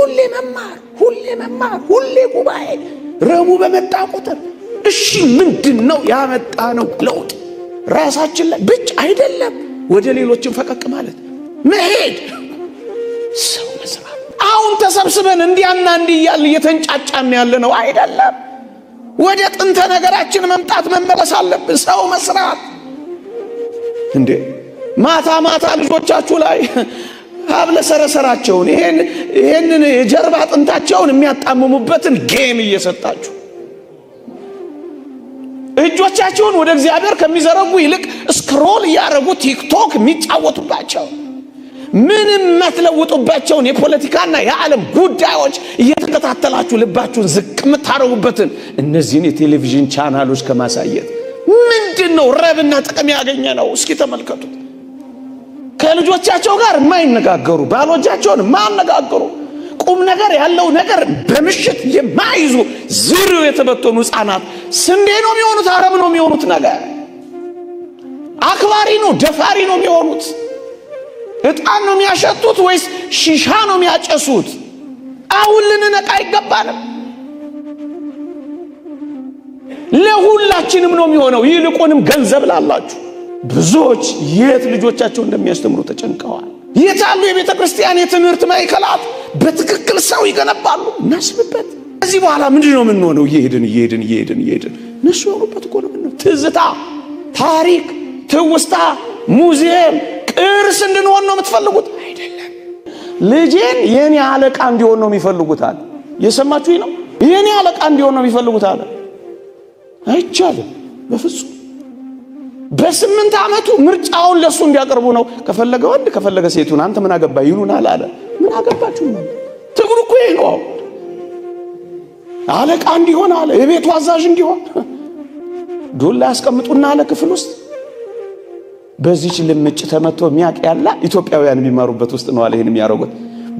ሁሌ መማር ሁሌ ጉባኤ ረቡ በመጣ ቁጥር እሺ ምንድነው ያመጣነው ለውጥ? ራሳችን ላይ ብቻ አይደለም ወደ ሌሎችን ፈቀቅ ማለት መሄድ ሰው መስራት። አሁን ተሰብስበን እንዲያና እንዲያል እየተንጫጫን ያለ ነው አይደለም። ወደ ጥንተ ነገራችን መምጣት መመለስ አለብን። ሰው መስራት እንዴ ማታ ልጆቻችሁ ላይ ሀብለ ሰረሰራቸውን ይሄንን የጀርባ አጥንታቸውን የሚያጣምሙበትን ጌም እየሰጣችሁ እጆቻቸውን ወደ እግዚአብሔር ከሚዘረጉ ይልቅ ስክሮል ያረጉ ቲክቶክ የሚጫወቱባቸው ምንም ማትለውጡባቸውን የፖለቲካና የዓለም ጉዳዮች እየተከታተላችሁ ልባችሁን ዝቅ የምታረጉበትን እነዚህን የቴሌቪዥን ቻናሎች ከማሳየት ምንድነው ረብና ጥቅም ያገኘ ነው? እስኪ ተመልከቱ። ከልጆቻቸው ጋር የማይነጋገሩ ባሎቻቸውን የማያነጋገሩ ቁም ነገር ያለው ነገር በምሽት የማይዙ ዝርው የተበተኑ ሕፃናት ስንዴ ነው የሚሆኑት? አረም ነው የሚሆኑት? ነገር አክባሪ ነው ደፋሪ ነው የሚሆኑት? እጣን ነው የሚያሸቱት ወይስ ሺሻ ነው የሚያጨሱት? አሁን ልንነቃ ይገባናል። ለሁላችንም ነው የሚሆነው። ይልቁንም ገንዘብ ላላችሁ ብዙዎች የት ልጆቻቸው እንደሚያስተምሩ ተጨንቀዋል። የታሉ የቤተ ክርስቲያን የትምህርት ማዕከላት በትክክል ሰው ይገነባሉ? እናስብበት። ከዚህ በኋላ ምንድነው የምንሆነው? እየሄድን እነሱ ያሉበት እኮ ነው። ትዝታ፣ ታሪክ፣ ትውስታ፣ ሙዚየም፣ ቅርስ እንድንሆን ነው የምትፈልጉት? አይደለም። ልጄን የኔ አለቃ እንዲሆን ነው የሚፈልጉት አለ። የሰማችሁኝ ነው? የኔ አለቃ እንዲሆን ነው የሚፈልጉት አለ። አይቻልም በፍጹም። በ8 ዓመቱ ምርጫውን ለሱ እንዲያቀርቡ ነው። ከፈለገ ወንድ ከፈለገ ሴቱን አንተ ምን አገባ ይሉናል አለ። ምን አገባችሁ ነው? ትግሩ እኮ ይሄ ነው። አለቃ እንዲሆን አለ፣ የቤቱ አዛዥ እንዲሆን ዱላ ያስቀምጡና አለ ክፍል ውስጥ በዚህች ልምጭ ተመቶ የሚያቅ ያለ ኢትዮጵያውያን የሚማሩበት ውስጥ ነው አለ። ይሄን የሚያረጉት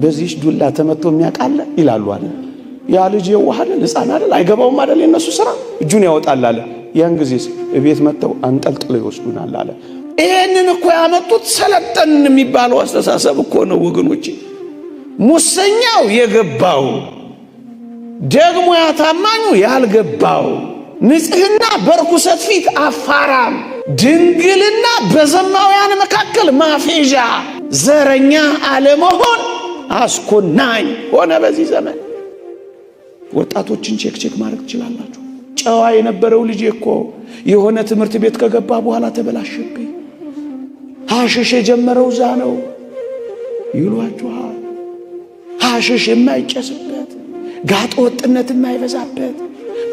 በዚህች ዱላ ተመቶ የሚያቅ አለ ይላሉ አለ። ያ ልጅ የዋሃለ ሕፃን አይደል? አይገባውም አይደል? የነሱ ስራ እጁን ያወጣል አለ። ያን ጊዜስ እቤት መተው አንጠልጥለው ይወስዱናል አለ። ይሄንን እኮ ያመጡት ሰለጠን የሚባለው አስተሳሰብ እኮ ነው ወገኖቼ። ሙሰኛው የገባው ደግሞ ያታማኙ ያልገባው፣ ንጽህና በርኩሰት ፊት አፋራም፣ ድንግልና በዘማውያን መካከል ማፌዣ፣ ዘረኛ አለመሆን አስኮናኝ ሆነ በዚህ ዘመን። ወጣቶችን ቼክ ማድረግ ትችላላችሁ። ጨዋ የነበረው ልጅ እኮ የሆነ ትምህርት ቤት ከገባ በኋላ ተበላሸብኝ፣ ሐሽሽ የጀመረው ዛ ነው ይሏችኋል። ሐሽሽ የማይጨስበት ጋጥ ወጥነት የማይበዛበት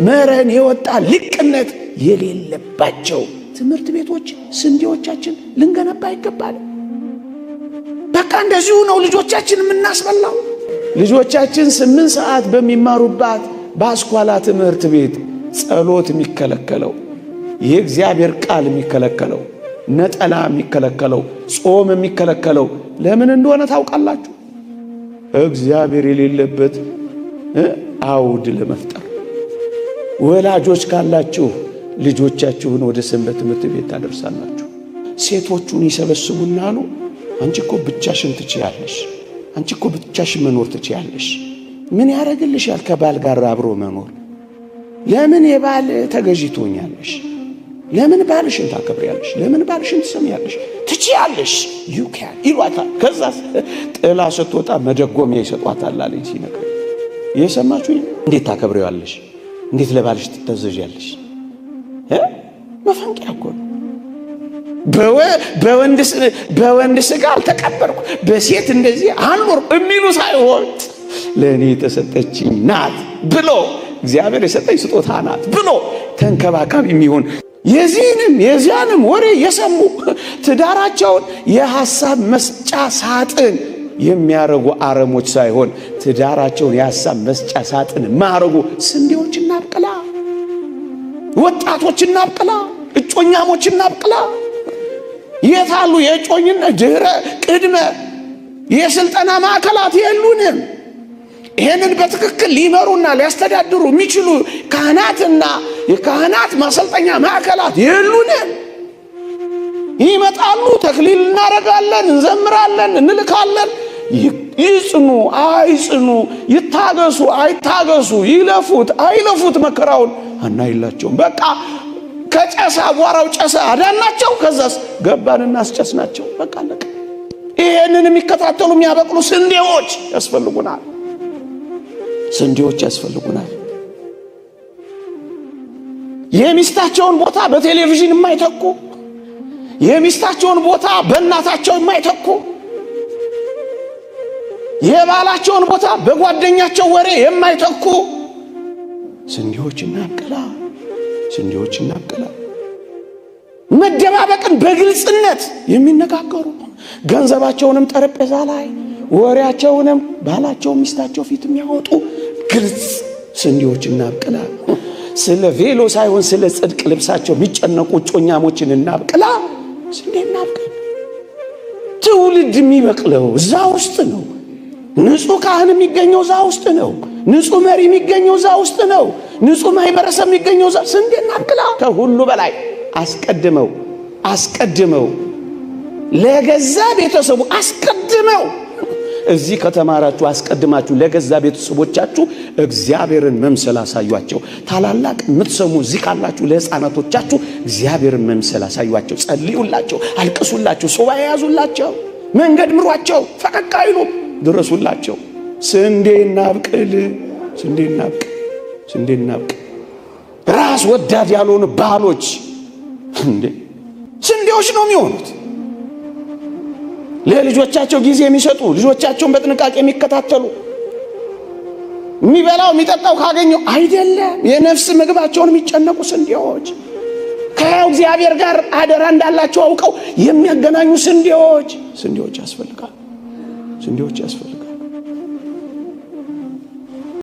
መረን የወጣ ልቅነት የሌለባቸው ትምህርት ቤቶች ስንዴዎቻችን ልንገነባ ይገባል። በቃ እንደዚሁ ነው ልጆቻችን የምናስበላው። ልጆቻችን 8 ሰዓት በሚማሩባት በአስኳላ ትምህርት ቤት ጸሎት የሚከለከለው፣ የእግዚአብሔር ቃል የሚከለከለው፣ ነጠላ የሚከለከለው፣ ጾም የሚከለከለው ለምን እንደሆነ ታውቃላችሁ? እግዚአብሔር የሌለበት አውድ ለመፍጠር። ወላጆች ካላችሁ ልጆቻችሁን ወደ ሰንበት ትምህርት ቤት ታደርሳላችሁ። ሴቶቹን ይሰበስቡና አሉ አንቺ እኮ ብቻሽን ትችያለሽ፣ አንቺ እኮ ብቻሽን መኖር ትችያለሽ። ምን ያደርግልሻል ከባል ጋር አብሮ መኖር? ለምን የባል ተገዢ ትሆኛለሽ? ለምን ባልሽን ታከብሪያለሽ? ለምን ባልሽን ትሰሚያለሽ? ትችያለሽ ዩካን ይሏታል። ከዛ ጥላ ስትወጣ መደጎሚያ ይሰጧታል አለኝ ሲነግረኝ። የሰማችሁ እንዴት ታከብሪዋለሽ? እንዴት ለባልሽ ትተዘዣለሽ? መፈንቂያ እኮ ነው። በወንድ ስጋ አልተቀበርኩ በሴት እንደዚህ አልኖር የሚሉ ሳይሆን ለእኔ የተሰጠችኝ ናት ብሎ እግዚአብሔር የሰጠኝ ስጦታ ናት ብሎ ተንከባካቢ የሚሆን የዚያንም ወሬ የሰሙ ትዳራቸውን የሐሳብ መስጫ ሳጥን የሚያረጉ አረሞች ሳይሆን ትዳራቸውን የሐሳብ መስጫ ሳጥን ማረጉ ስንዴዎች እናብቅላ፣ ወጣቶች እናብቅላ፣ እጮኛሞች እናብቅላ። የታሉ የእጮኝነት ድህረ ቅድመ የስልጠና ማዕከላት የሉንም? ይሄንን በትክክል ሊመሩና ሊያስተዳድሩ የሚችሉ ካህናትና የካህናት ማሰልጠኛ ማዕከላት የሉንም? ይመጣሉ፣ ተክሊል እናረጋለን፣ እንዘምራለን፣ እንልካለን። ይጽኑ አይጽኑ፣ ይታገሱ አይታገሱ፣ ይለፉት አይለፉት መከራውን አናይላቸውም። በቃ ከጨሰ አቧራው ጨሰ አዳናቸው። ከዛስ ገባንና አስጨስናቸው። በቃ አለቀ። ይሄንን የሚከታተሉ የሚያበቅሉ ስንዴዎች ያስፈልጉናል። ስንዴዎች ያስፈልጉናል። የሚስታቸውን ቦታ በቴሌቪዥን የማይተኩ፣ የሚስታቸውን ቦታ በእናታቸው የማይተኩ፣ የባላቸውን ቦታ በጓደኛቸው ወሬ የማይተኩ ስንዴዎች እናብቅላ። ስንዴዎች እናብቅላ። መደባበቅን በግልጽነት የሚነጋገሩ፣ ገንዘባቸውንም ጠረጴዛ ላይ ወሬያቸውንም ባላቸው ሚስታቸው ፊት የሚያወጡ ግልጽ ስንዴዎች እናብቅላ። ስለ ቬሎ ሳይሆን ስለ ጽድቅ ልብሳቸው የሚጨነቁ ጮኛሞችን እናብቅላ። ስንዴ እናብቅላ። ትውልድ የሚበቅለው እዛ ውስጥ ነው። ንጹህ ካህን የሚገኘው እዛ ውስጥ ነው። ንጹህ መሪ የሚገኘው እዛ ውስጥ ነው። ንጹህ ማህበረሰብ የሚገኘው እዛ። ስንዴ እናብቅላ። ከሁሉ በላይ አስቀድመው ለገዛ ቤተሰቡ አስቀድመው እዚህ ከተማራችሁ አስቀድማችሁ ለገዛ ቤተሰቦቻችሁ እግዚአብሔርን መምሰል አሳዩአቸው። ታላላቅ የምትሰሙ እዚህ ካላችሁ ለሕፃናቶቻችሁ እግዚአብሔርን መምሰል አሳዩአቸው። ጸልዩላቸው፣ አልቅሱላቸው፣ ሱባኤ ያዙላቸው፣ መንገድ ምሯቸው፣ ፈቀቅ አይሉ፣ ድረሱላቸው። ስንዴ እናብቅል። ስንዴ እናብቅል። ስንዴ እናብቅል። ራስ ወዳድ ያልሆኑ ባሎች እንዴ ስንዴዎች ነው የሚሆኑት። ለልጆቻቸው ጊዜ የሚሰጡ፣ ልጆቻቸውን በጥንቃቄ የሚከታተሉ፣ የሚበላው የሚጠጣው ካገኘው አይደለም የነፍስ ምግባቸውን የሚጨነቁ ስንዴዎች፣ ከሕያው እግዚአብሔር ጋር አደራ እንዳላቸው አውቀው የሚያገናኙ ስንዴዎች ያስፈልጋሉ። ስንዴዎች ያስፈልጋሉ።